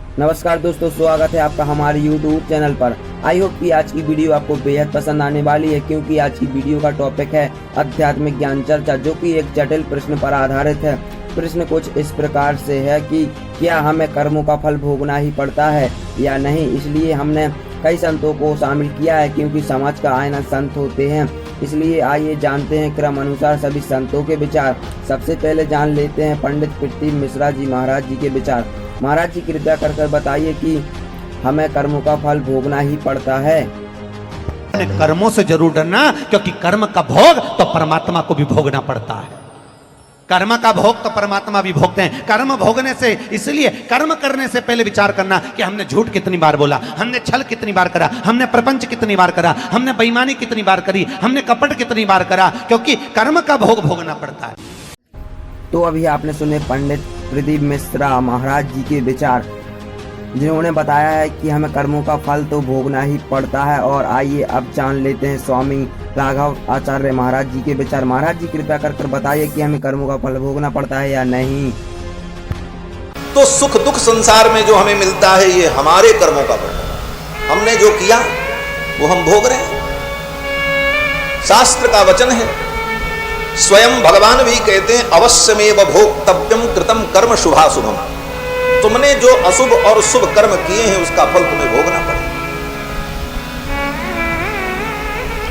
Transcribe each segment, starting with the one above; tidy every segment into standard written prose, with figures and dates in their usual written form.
नमस्कार दोस्तों, स्वागत है आपका हमारे YouTube चैनल पर। आई होप कि आज की वीडियो आपको बेहद पसंद आने वाली है, क्योंकि आज की वीडियो का टॉपिक है आध्यात्मिक ज्ञान चर्चा, जो कि एक जटिल प्रश्न पर आधारित है। प्रश्न कुछ इस प्रकार से है कि क्या हमें कर्मों का फल भोगना ही पड़ता है या नहीं। इसलिए हमने कई संतों को शामिल किया है, क्योंकि समाज का आईना संत होते हैं। इसलिए आइए जानते हैं क्रम अनुसार सभी संतों के विचार। सबसे पहले जान लेते हैं पंडित पृथ्वी मिश्रा जी महाराज जी के विचार। महाराज जी कृपया कर बताइए कि हमें कर्मों का फल भोगना ही पड़ता है। कर्मों से जरूर डरना, क्योंकि कर्म का भोग तो परमात्मा को भी भोगना पड़ता है। कर्म का भोग तो परमात्मा भी भोगते हैं। कर्म भोगने से, इसलिए कर्म करने से पहले विचार करना कि हमने झूठ कितनी बार बोला, हमने छल कितनी बार करा, हमने प्रपंच कितनी बार करा, हमने बेईमानी कितनी बार करी, हमने कपट कितनी बार करा, क्योंकि कर्म का भोग भोगना पड़ता है। तो अभी आपने सुने पंडित पृथ्वी मिश्रा महाराज जी के विचार, जिन्होंने बताया है कि हमें कर्मों का फल तो भोगना ही पड़ता है। और आइए अब जान लेते हैं स्वामी राघव आचार्य महाराज जी के विचार। महाराज जी कृपया कर बताइए कि हमें कर्मों का फल भोगना पड़ता है या नहीं। तो सुख दुख संसार में जो हमें मिलता है, ये हमारे कर्मों का फल है। हमने जो किया वो हम भोग रहे हैं। शास्त्र का वचन है, स्वयं भगवान भी कहते हैं, अवश्यमेव भोक्तव्यम कृतम कर्म शुभाशुभम। तुमने जो अशुभ और शुभ कर्म किए हैं, उसका फल तुम्हें भोगना पड़ेगा।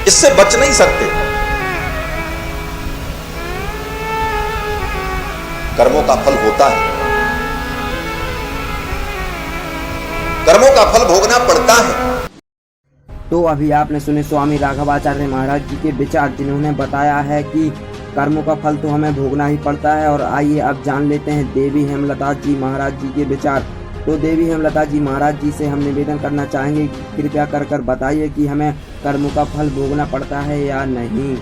इससे बच नहीं सकते। कर्मों का फल होता है, कर्मों का फल भोगना पड़ता है। तो अभी आपने सुने स्वामी राघवाचार्य महाराज जी के विचार, जिन्होंने बताया है कि कर्मों का फल तो हमें भोगना ही पड़ता है। और आइए अब जान लेते हैं देवी हेमलता जी महाराज जी के विचार। तो देवी हेमलता जी महाराज जी से हम निवेदन करना चाहेंगे कि कृपया कर बताइए कि हमें कर्मों का फल भोगना पड़ता है या नहीं।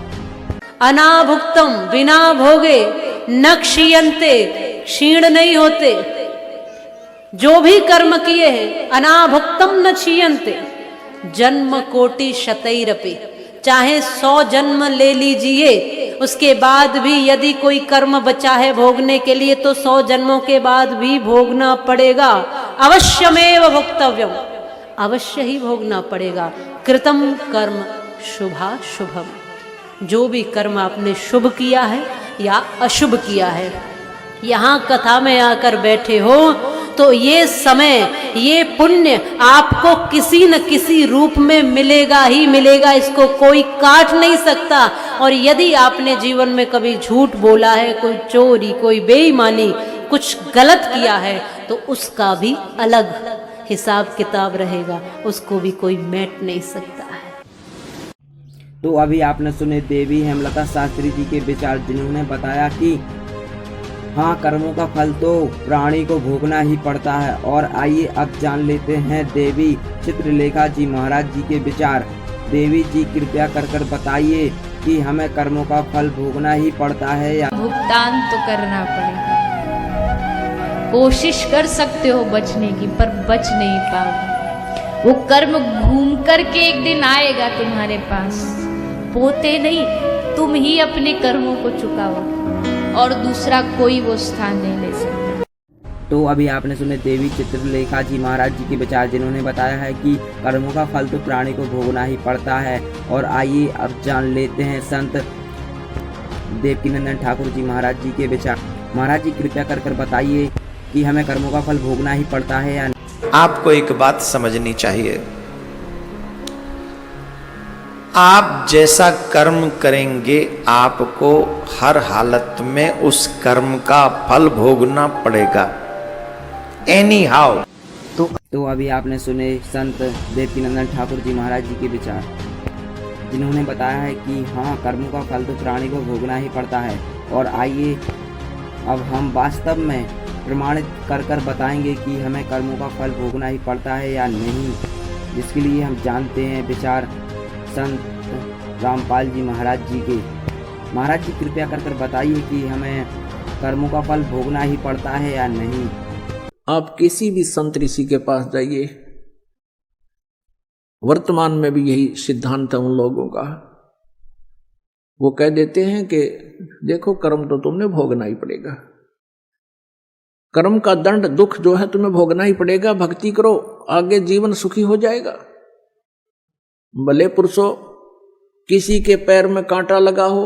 अनाभुक्तम बिना भोगे न क्षीयन्ते, क्षीण नहीं होते। जो भी कर्म किए हैं, अनाभुक्तम न क्षीयन्ते, जन्म कोटि शतैरपि, चाहे 100 जन्म ले लीजिए, उसके बाद भी यदि कोई कर्म बचा है भोगने के लिए, तो 100 जन्मों के बाद भी भोगना पड़ेगा। अवश्यमेव भोक्तव्यम, अवश्य ही भोगना पड़ेगा। कृतम कर्म शुभाशुभम, जो भी कर्म आपने शुभ किया है या अशुभ किया है, यहाँ कथा में आकर बैठे हो तो ये समय, ये पुण्य आपको किसी न किसी रूप में मिलेगा ही मिलेगा। इसको कोई काट नहीं सकता। और यदि आपने जीवन में कभी झूठ बोला है, कोई चोरी, कोई बेईमानी, कुछ गलत किया है, तो उसका भी अलग हिसाब किताब रहेगा। उसको भी कोई मेट नहीं सकता है। तो अभी आपने सुने देवी हेमलता शास्त्री जी के विचार, जिन्होंने बताया कि हाँ, कर्मों का फल तो प्राणी को भोगना ही पड़ता है। और आइए अब जान लेते हैं देवी चित्रलेखा जी महाराज जी के विचार। देवी जी कृपया कर बताइए कि हमें कर्मों का फल भोगना ही पड़ता है या। भुगतान तो करना पड़ेगा। कोशिश कर सकते हो बचने की, पर बच नहीं पाओगे। वो कर्म घूम करके एक दिन आएगा तुम्हारे पास। पोते नहीं, तुम ही अपने कर्मों को चुकाओ, और दूसरा कोई वो स्थान नहीं ले सकता। तो अभी आपने सुने देवी चित्रलेखा जी महाराज जी के विचार, जिन्होंने बताया है कि कर्मों का फल तो प्राणी को भोगना ही पड़ता है। और आइए अब जान लेते हैं संत देवकीनंदन ठाकुर जी महाराज जी के विचार। महाराज जी कृपया कर बताइए कि हमें कर्मों का फल भोगना ही पड़ता है या नहीं। आपको एक बात समझनी चाहिए, आप जैसा कर्म करेंगे, आपको हर हालत में उस कर्म का फल भोगना पड़ेगा, एनी हाउ। तो अभी आपने सुने संत देवकीनंदन ठाकुर जी महाराज जी के विचार, जिन्होंने बताया है कि हाँ, कर्मों का फल तो प्राणी को भोगना ही पड़ता है। और आइए अब हम वास्तव में प्रमाणित कर बताएंगे कि हमें कर्मों का फल भोगना ही पड़ता है या नहीं। जिसके लिए हम जानते हैं विचार संत रामपाल जी महाराज जी के। महाराज जी कृपया कर बताइए कि हमें कर्मों का फल भोगना ही पड़ता है या नहीं। आप किसी भी संत ऋषि के पास जाइए, वर्तमान में भी यही सिद्धांत है उन लोगों का। वो कह देते हैं कि देखो कर्म तो तुमने भोगना ही पड़ेगा। कर्म का दंड दुख जो है तुम्हें भोगना ही पड़ेगा। भक्ति करो, आगे जीवन सुखी हो जाएगा। भले पुरुषों, किसी के पैर में कांटा लगा हो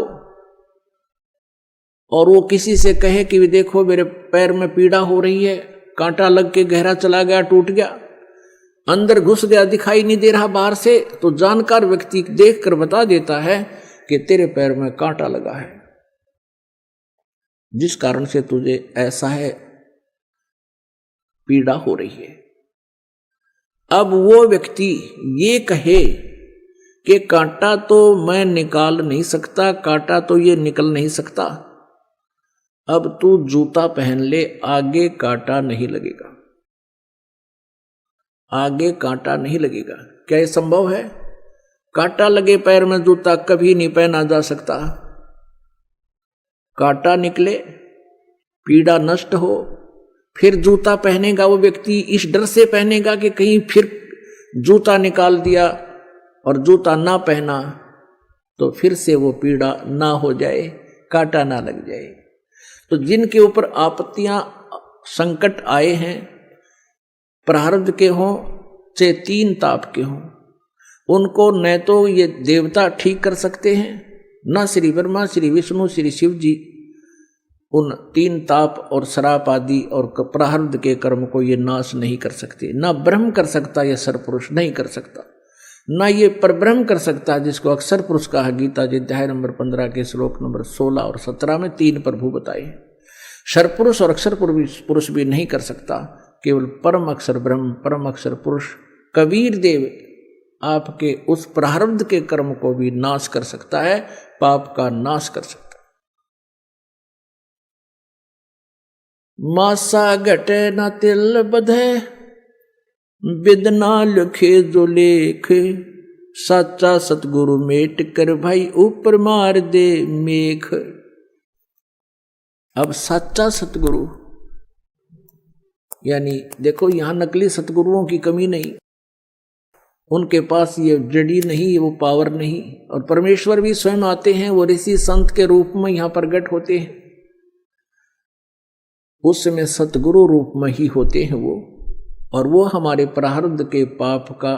और वो किसी से कहे कि देखो मेरे पैर में पीड़ा हो रही है, कांटा लग के गहरा चला गया, टूट गया, अंदर घुस गया, दिखाई नहीं दे रहा बाहर से, तो जानकार व्यक्ति देखकर बता देता है कि तेरे पैर में कांटा लगा है, जिस कारण से तुझे ऐसा है, पीड़ा हो रही है। अब वो व्यक्ति ये कहे कि कांटा तो मैं निकाल नहीं सकता, कांटा तो ये निकल नहीं सकता, अब तू जूता पहन ले, आगे कांटा नहीं लगेगा, आगे कांटा नहीं लगेगा। क्या ये संभव है? कांटा लगे पैर में जूता कभी नहीं पहना जा सकता। कांटा निकले, पीड़ा नष्ट हो, फिर जूता पहनेगा वो व्यक्ति, इस डर से पहनेगा कि कहीं फिर जूता निकाल दिया और जूता ना पहना तो फिर से वो पीड़ा ना हो जाए, कांटा ना लग जाए। तो जिनके ऊपर आपत्तियां संकट आए हैं, प्रारब्ध के हों चाहे तीन ताप के हों, उनको न तो ये देवता ठीक कर सकते हैं, न श्री ब्रह्मा, श्री विष्णु, श्री शिव जी उन तीन ताप और श्राप आदि और प्रारब्ध के कर्म को ये नाश नहीं कर सकते। ना ब्रह्म कर सकता, ये सरपुरुष नहीं कर सकता, ना ये परब्रह्म कर सकता है, जिसको अक्षर पुरुष कहा गीता जी अध्याय नंबर 15 के श्लोक नंबर 16 और 17 में तीन प्रभु बताए। सरपुरुष और अक्षर पुरुष भी नहीं कर सकता, केवल परम अक्षर ब्रह्म, परम अक्षर पुरुष कबीर देव आपके उस प्रारब्ध के कर्म को भी नाश कर सकता है, पाप का नाश कर सकता है। मासा घटे न तिल बधे, बिदना लिखे जो लेख, सच्चा सतगुरु मेट कर भाई ऊपर मार दे मेघ। अब सच्चा सतगुरु यानी देखो, यहां नकली सतगुरुओं की कमी नहीं, उनके पास ये जड़ी नहीं, वो पावर नहीं, और परमेश्वर भी स्वयं आते हैं, वो ऋषि संत के रूप में यहां प्रकट होते हैं, उस समय सतगुरु रूप में ही होते हैं वो, और वो हमारे प्रारब्ध के पाप का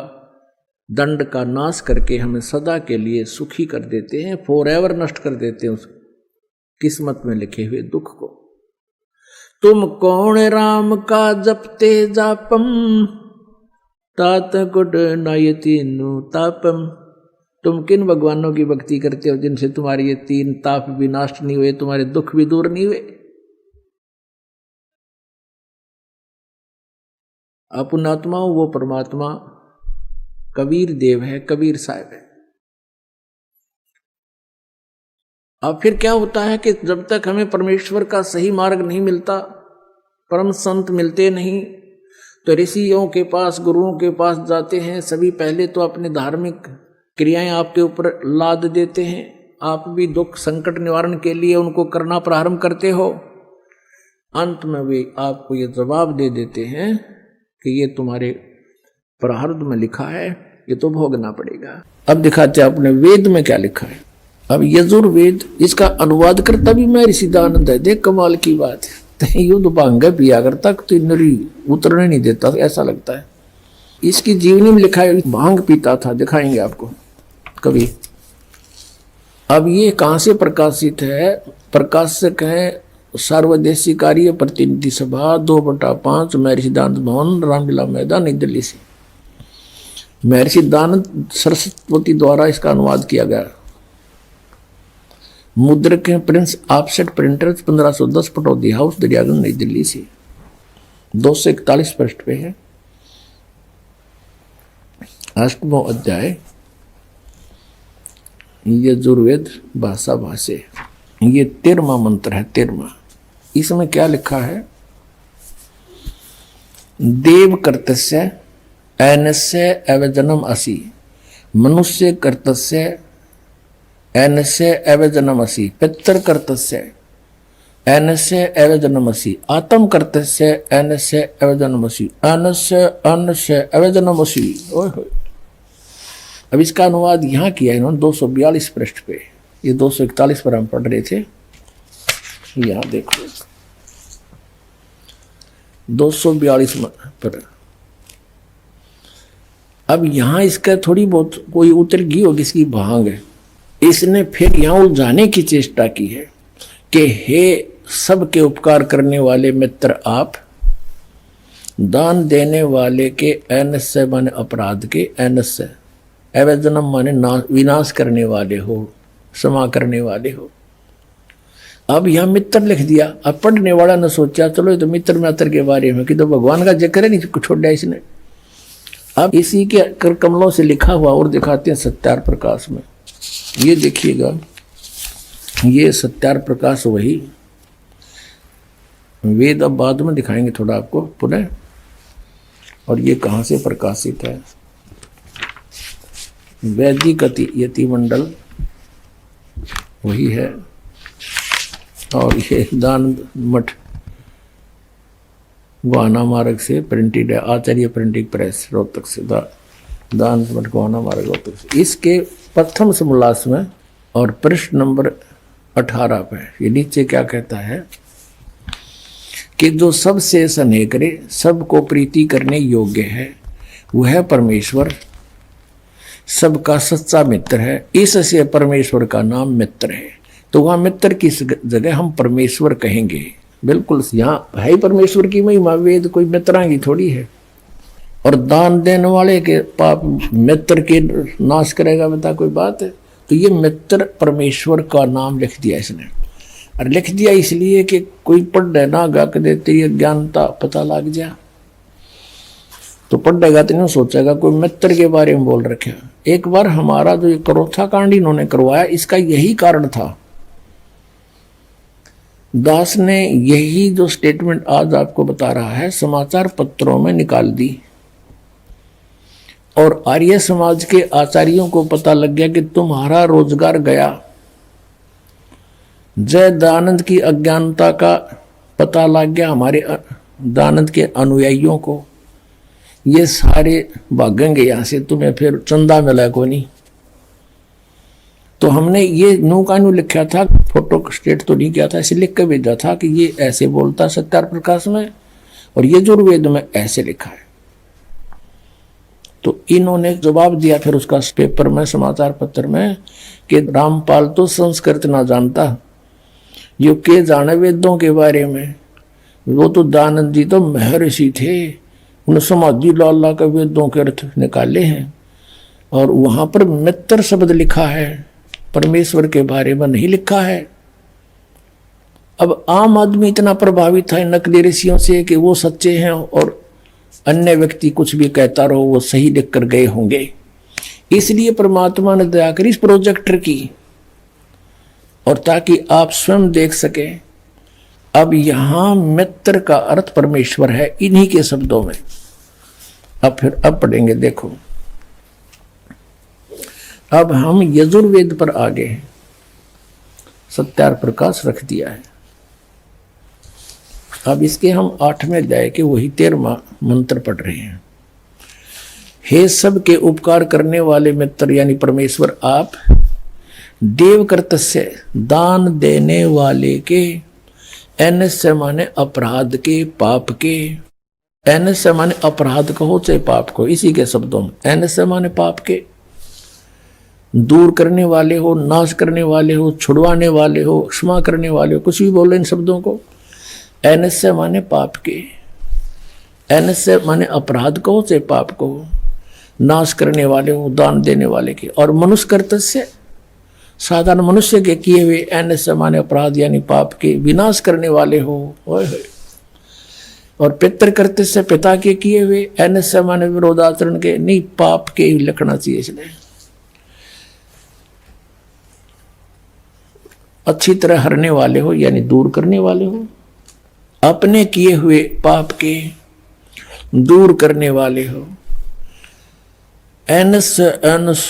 दंड का नाश करके हमें सदा के लिए सुखी कर देते हैं, फॉरएवर नष्ट कर देते हैं उस किस्मत में लिखे हुए दुख को। तुम कौन राम का जपते जापम, तात गुड नायति नु तापम। तुम किन भगवानों की भक्ति करते हो जिनसे तुम्हारे ये तीन ताप भी नष्ट नहीं हुए, तुम्हारे दुख भी दूर नहीं हुए? अपुणात्मा वो परमात्मा कबीर देव है, कबीर साहब है। अब फिर क्या होता है कि जब तक हमें परमेश्वर का सही मार्ग नहीं मिलता, परम संत मिलते नहीं, तो ऋषियों के पास, गुरुओं के पास जाते हैं। सभी पहले तो अपने धार्मिक क्रियाएं आपके ऊपर लाद देते हैं, आप भी दुख संकट निवारण के लिए उनको करना प्रारंभ करते हो। अंत में वे आपको ये जवाब दे देते हैं कि ये तुम्हारे प्रारब्ध में लिखा है, ये तो भोगना पड़ेगा। अब दिखाते हैं अपने वेद में क्या लिखा है। अब यजुर्वेद, इसका अनुवाद करता भी मैं ऋषिदानंद है। देख कमाल की बात है, युद्ध भांग पिया करता तो नरी उतरने नहीं देता, ऐसा लगता है। इसकी जीवनी में लिखा है भांग पीता था, दिखाएंगे आपको कभी। अब ये कहां से प्रकाशित है? प्रकाशक है सर्वदेशी कार्य प्रतिनिधि सभा 2/5 महर्षि दानंद भवन, रामलीला मैदान, नई दिल्ली से। महर्षि दानंद सरस्वती द्वारा इसका अनुवाद किया गया। मुद्रक है Prince offset printers, 1510, Pataudi house, Daryaganj, नई दिल्ली से। 241 पृष्ठ पे है। 8वां अध्याय यजुर्वेद भाषा भाष्य, ये 13वां मंत्र है, 13वां। इसमें क्या लिखा है? देव कर्तस्य ऐनस्य एव जन्म असि, मनुष्य कर्तस्य ऐनस्य एव जन्म असि, पितर कर्तस्य ऐनस्य एव जन्म असि, आत्म कर्तस्य ऐनस्य एव जन्म असि, अन्नस्य एव जन्म असि। अब इसका अनुवाद यहाँ किया इन्होंने 242 पृष्ठ पे। ये 241 पर हम पढ़ रहे थे, यहाँ देखो। 242 पर। अब यहां इसका थोड़ी बहुत कोई उतर गई होगी इसकी भांग है। इसने फिर यहां उलझाने की चेष्टा की है कि हे सबके उपकार करने वाले मित्र आप, दान देने वाले के एनस से माने अपराध के, एनस से अवैधनम माने विनाश करने वाले हो, क्षमा करने वाले हो। अब यहां मित्र लिख दिया। अब पढ़ने वाला ने सोचा चलो ये तो मित्र मित्र के बारे में कि तो भगवान का जिक्र है नहीं छोड़ दिया इसने। अब इसी के कर कमलों से लिखा हुआ और दिखाते हैं सत्यार प्रकाश में। ये देखिएगा, ये सत्यार प्रकाश वही वेद, अब बाद में दिखाएंगे थोड़ा आपको पुनः। और ये कहाँ से प्रकाशित है? वैदिक यति मंडल वही है। और ये दान मठ गोहाना मार्ग से प्रिंटेड है, आचार्य प्रिंटिंग प्रेस रोहतक से, दान मठ गोहाना मार्ग रोहतक से। इसके प्रथम समोल्लास में और पृष्ठ नंबर 18 पे ये नीचे क्या कहता है कि जो सबसे स्नेह करे, सबको प्रीति करने योग्य है, वह परमेश्वर सबका सच्चा मित्र है। इससे परमेश्वर का नाम मित्र है। तो वहां मित्र की जगह हम परमेश्वर कहेंगे। बिल्कुल यहाँ है परमेश्वर की महिमा, वेद कोई मित्रा की थोड़ी है। और दान देने वाले के पाप मित्र के नाश करेगा, बता कोई बात है? तो ये मित्र परमेश्वर का नाम लिख दिया इसने। और लिख दिया इसलिए कि कोई पढ़ ना गा के देते ये ज्ञानता पता लग जा, तो पढ़ेगा तो नहीं सोचेगा कोई मित्र के बारे में बोल रखे। एक बार हमारा जो ये करोथा कांड इन्होंने करवाया, इसका यही कारण था। दास ने यही जो स्टेटमेंट आज आपको बता रहा है समाचार पत्रों में निकाल दी, और आर्य समाज के आचार्यों को पता लग गया कि तुम्हारा रोजगार गया। जय दयानंद की अज्ञानता का पता लग गया हमारे दयानंद के अनुयायियों को। ये सारे भागेंगे यहां से, तुम्हें फिर चंदा मिला को नहीं। तो हमने ये नो का नो लिखा था, फोटो स्टेट तो नहीं किया था, इसे लिख के भेजा था कि ये ऐसे बोलता सत्यार प्रकाश में, और ये जुर्वेद में ऐसे लिखा है। तो इन्होंने जवाब दिया फिर उसका पेपर में, समाचार पत्र में, कि रामपाल तो संस्कृत ना जानता, यो के जाने वेदों के बारे में। वो तो दयानंद जी तो महर्षि थे, उन्हें समाधि लाला के वेदों के अर्थ निकाले हैं, और वहां पर मित्र शब्द लिखा है, परमेश्वर के बारे में नहीं लिखा है। अब आम आदमी इतना प्रभावित था इन नकली ऋषियों से कि वो सच्चे हैं, और अन्य व्यक्ति कुछ भी कहता रहो वो सही लिख कर गए होंगे। इसलिए परमात्मा ने दया करी इस प्रोजेक्टर की, और ताकि आप स्वयं देख सके। अब यहां मित्र का अर्थ परमेश्वर है इन्हीं के शब्दों में। अब पढ़ेंगे, देखो अब हम यजुर्वेद पर आ गए। सत्यार प्रकाश रख दिया है। अब इसके हम 8वें अध्याय के वही 13वां मंत्र पढ़ रहे हैं। हे सबके उपकार करने वाले मित्र यानी परमेश्वर आप, देव कर्तस्य दान देने वाले के, एनस्य माने अपराध के, पाप के। एनस्य माने अपराध कहो चाहे पाप को, इसी के शब्दों में। एनस्य माने पाप के, दूर करने वाले हो, नाश करने वाले हो, छुड़वाने वाले हो, क्षमा करने वाले हो, कुछ भी बोलो इन शब्दों को। एनस्य माने पाप के, एनस्य माने अपराध कहो चाहे पाप कहो, नाश करने वाले हो, दान देने वाले के। और मनुष्य कर्तस्य साधारण मनुष्य के किए हुए, एनस्य माने अपराध यानी पाप के विनाश करने वाले हो। और पितृ कर्तस्य पिता के किए हुए, एनस्य माने विरोधाचरण के, नहीं पाप के ही लिखना चाहिए इसलिए। अच्छी तरह हरने वाले हो यानी दूर करने वाले हो, अपने किए हुए पाप के दूर करने वाले हो। एनस एनस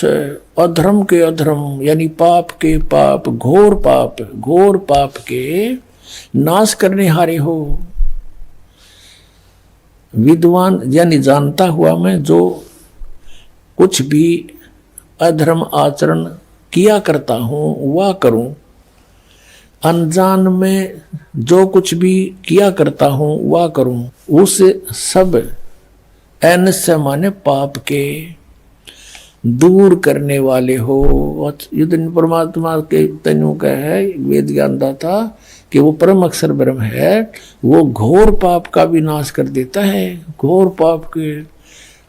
अधर्म के अधर्म यानी पाप के पाप, घोर पाप के नाश करने हारे हो। विद्वान यानी जानता हुआ मैं जो कुछ भी अधर्म आचरण किया करता हूं वह करूं। अनजान में जो कुछ भी किया करता हूं वह करूं, उस सब ऐनस्य माने पाप के दूर करने वाले हो। युद्ध परमात्मा के तनु का है वेद ज्ञान दाता कि वो परम अक्षर ब्रह्म है, वो घोर पाप का भी नाश कर देता है, घोर पाप के,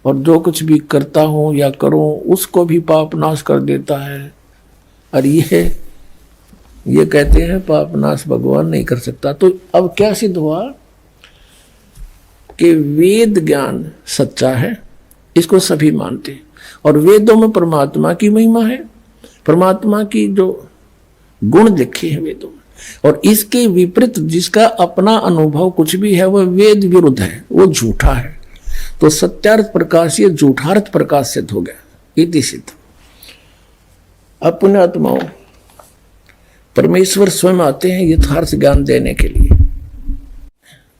और जो कुछ भी करता हूं या करूं उसको भी पाप नाश कर देता है। और ये कहते हैं पाप नाश भगवान नहीं कर सकता। तो अब क्या सिद्ध हुआ कि वेद ज्ञान सच्चा है, इसको सभी मानते हैं, और वेदों में परमात्मा की महिमा है, परमात्मा की जो गुण लिखे हैं वेदों में, और इसके विपरीत जिसका अपना अनुभव कुछ भी है वह वेद विरुद्ध है, वो झूठा है। तो सत्यार्थ प्रकाश ये झूठार्थ प्रकाश सिद्ध हो गया, इति सिद्ध। अब पुण्यात्माओं, परमेश्वर स्वयं आते हैं यथार्थ ज्ञान देने के लिए।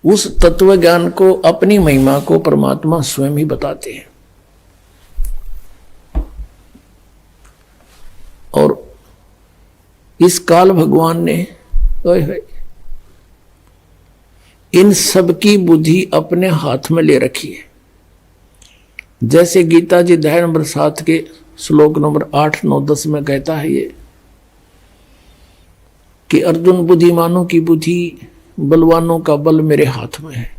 उस तत्व ज्ञान को, अपनी महिमा को परमात्मा स्वयं ही बताते हैं। और इस काल भगवान ने इन सब की बुद्धि अपने हाथ में ले रखी है। जैसे गीता जी अध्याय नंबर 7 के श्लोक नंबर 8, 9, 10 में कहता है ये कि अर्जुन बुद्धिमानों की बुद्धि, बलवानों का बल मेरे हाथ में है।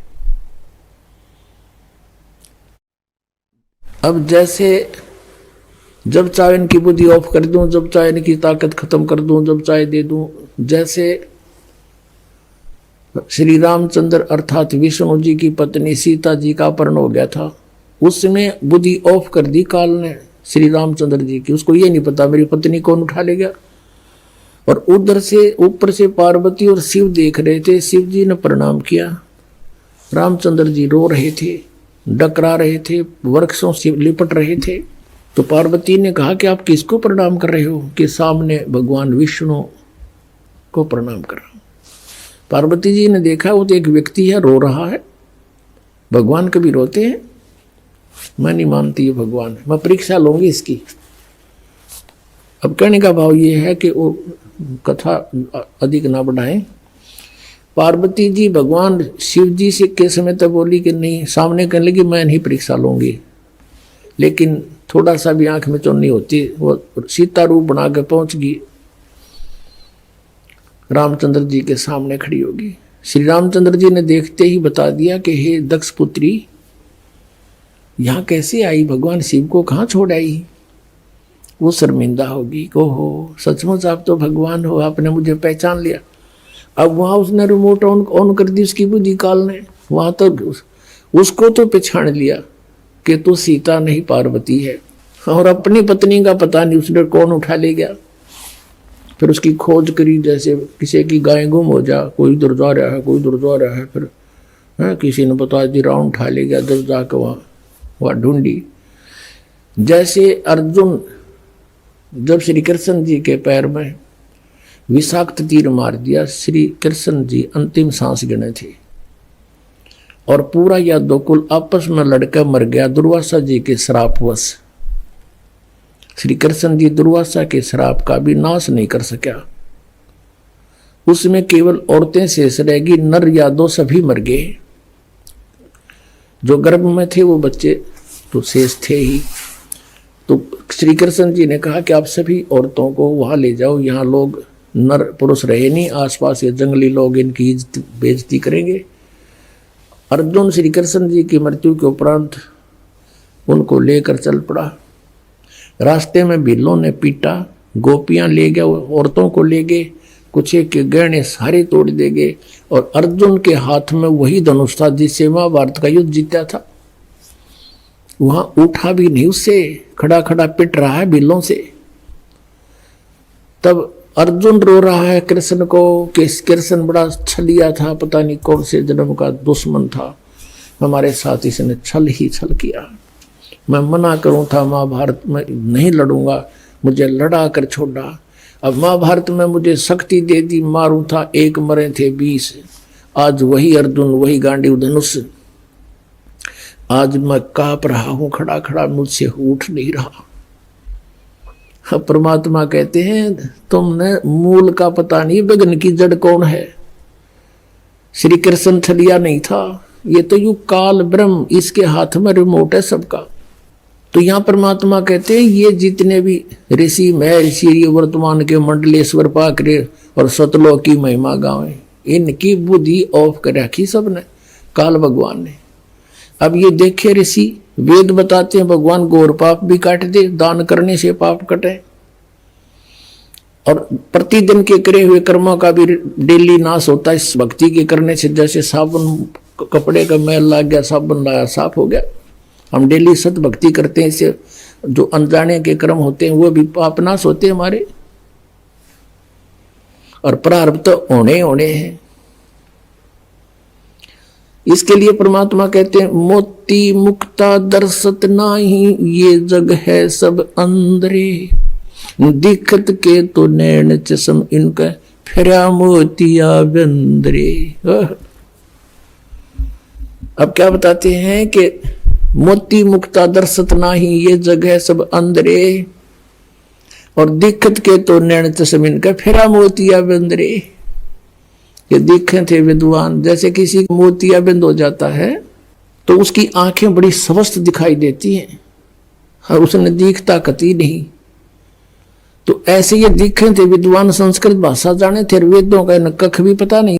अब जैसे जब चाहे इनकी बुद्धि ऑफ कर दूं, जब चाहे इनकी ताकत खत्म कर दूं, जब चाहे दे दूं, जैसे श्री रामचंद्र अर्थात विष्णु जी की पत्नी सीता जी का अपहरण हो गया था, उसमें बुद्धि ऑफ कर दी काल ने श्री रामचंद्र जी की। उसको ये नहीं पता मेरी पत्नी कौन उठा ले गया। और उधर से ऊपर से पार्वती और शिव देख रहे थे। शिव जी ने प्रणाम किया, रामचंद्र जी रो रहे थे, डकरा रहे थे, वृक्षों से लिपट रहे थे। तो पार्वती ने कहा कि आप किसको प्रणाम कर रहे हो? कि सामने भगवान विष्णु को प्रणाम कर रहा हूं। पार्वती जी ने देखा वो तो एक व्यक्ति है, रो रहा है। भगवान कभी रोते हैं? मैं नहीं मानती ये भगवान है, मैं परीक्षा लूंगी इसकी। अब कहने का भाव ये है कि वो कथा अधिक ना बढ़ाएं। पार्वती जी भगवान शिव जी से के समय तक बोली कि नहीं, सामने कहने लगी मैं नहीं परीक्षा लूंगी, लेकिन थोड़ा सा भी आंख में चुन्नी होती, वो सीता रूप बना के पहुंच गई, रामचंद्र जी के सामने खड़ी होगी। श्री रामचंद्र जी ने देखते ही बता दिया कि हे दक्ष पुत्री, यहां कैसे आई? भगवान शिव को कहाँ छोड़ आई? वो शर्मिंदा होगी, ओहो सचमुच आप तो भगवान हो, आपने मुझे पहचान लिया। अब वहां उसने रिमोट ऑन कर दी उसकी बुद्धि काल ने, वहां तो उसको तो पहचान लिया कि तू सीता नहीं पार्वती है, और अपनी पत्नी का पता नहीं उसने कौन उठा ले गया। फिर उसकी खोज करी, जैसे किसी की गाय गुम हो जा, कोई इधर जा रहा है, कोई इधर जा रहा है, फिर किसी ने बता दी राउंड उठा ले गया, जब जाकर वहाँ ढूंढी। जैसे अर्जुन जब श्री कृष्ण जी के पैर में विषाक्त तीर मार दिया, श्री कृष्ण जी अंतिम सांस गिने थे और पूरा यादवकुल आपस में लड़कर मर गया दुर्वासा जी के श्रापवश। श्री कृष्ण जी दुर्वासा के श्राप का भी नाश नहीं कर सका। उसमें केवल औरतें शेष रहेगी, नर यादव सभी मर गए। जो गर्भ में थे वो बच्चे तो शेष थे ही। तो श्री कृष्ण जी ने कहा कि आप सभी औरतों को वहां ले जाओ, यहाँ लोग नर पुरुष रहे नहीं, आसपास ये जंगली लोग इनकी बेइज्जती करेंगे। अर्जुन श्री कृष्ण जी की मृत्यु के उपरांत उनको लेकर चल पड़ा। रास्ते में बिल्लों ने पीटा, गोपियां ले गए, औरतों को ले गए, कुछ के गहने सारे तोड़ दे गए। और अर्जुन के हाथ में वही धनुष था जिससे महाभारत का युद्ध जीता था। वहां उठा भी नहीं, उससे खड़ा खड़ा पिट रहा है बिल्लों से। तब अर्जुन रो रहा है कृष्ण को कि कृष्ण बड़ा छलिया था, पता नहीं कौन से जन्म का दुश्मन था, हमारे साथ इसने छल ही छल किया। मैं मना करूं था महाभारत में नहीं लड़ूंगा, मुझे लड़ा कर छोड़ा। अब महाभारत में मुझे शक्ति दे दी, मारूं था 1 मरे थे 20। आज वही अर्जुन, वही गांडीव धनुष, आज मैं कांप रहा हूं खड़ा खड़ा, मुझसे उठ नहीं रहा। परमात्मा कहते हैं तुमने मूल का पता नहीं, विघ्न की जड़ कौन है। श्री कृष्ण छलिया नहीं था, ये तो यू काल ब्रह्म, इसके हाथ में रिमोट है सबका। तो यहाँ परमात्मा कहते हैं ये जितने भी ऋषि महर्षि, ये वर्तमान के मंडलेश्वर पाकरे और सतलोक की महिमा गावे, इनकी बुद्धि ऑफ कर रखी सबने, काल भगवान ने। अब ये देखे ऋषि वेद बताते हैं भगवान गौर पाप भी काट दे, दान करने से पाप कटे, और प्रतिदिन के करे हुए कर्मों का भी डेली नाश होता है इस भक्ति के करने से। जैसे साबुन कपड़े का मैल लग गया, साबुन लाया साफ हो गया। हम डेली सत भक्ति करते हैं, इससे जो अनजाने के कर्म होते हैं वो भी पाप नाश होते हैं हमारे, और प्रारब्ध तो होने हैं। इसके लिए परमात्मा कहते हैं मोती मुक्ता दर्शत नाही, ये जग है सब अंदरे, दिखत के तो नैन चश्म इनका, फिरा मोतिया बंदरे। अब क्या बताते हैं कि मोती मुक्ता दर्शत नाही, ये जग है सब अंदरे, और दिखत के तो नैन चश्म इनका, फिरा मोतिया बंदरे। ये देखे थे विद्वान, जैसे किसी मोतियाबिंद हो जाता है तो उसकी आंखें बड़ी स्वस्थ दिखाई देती हैं और उसने दिखता कती नहीं। तो ऐसे ये दिखे थे विद्वान, संस्कृत भाषा जाने थे, वेदों का कख भी पता नहीं।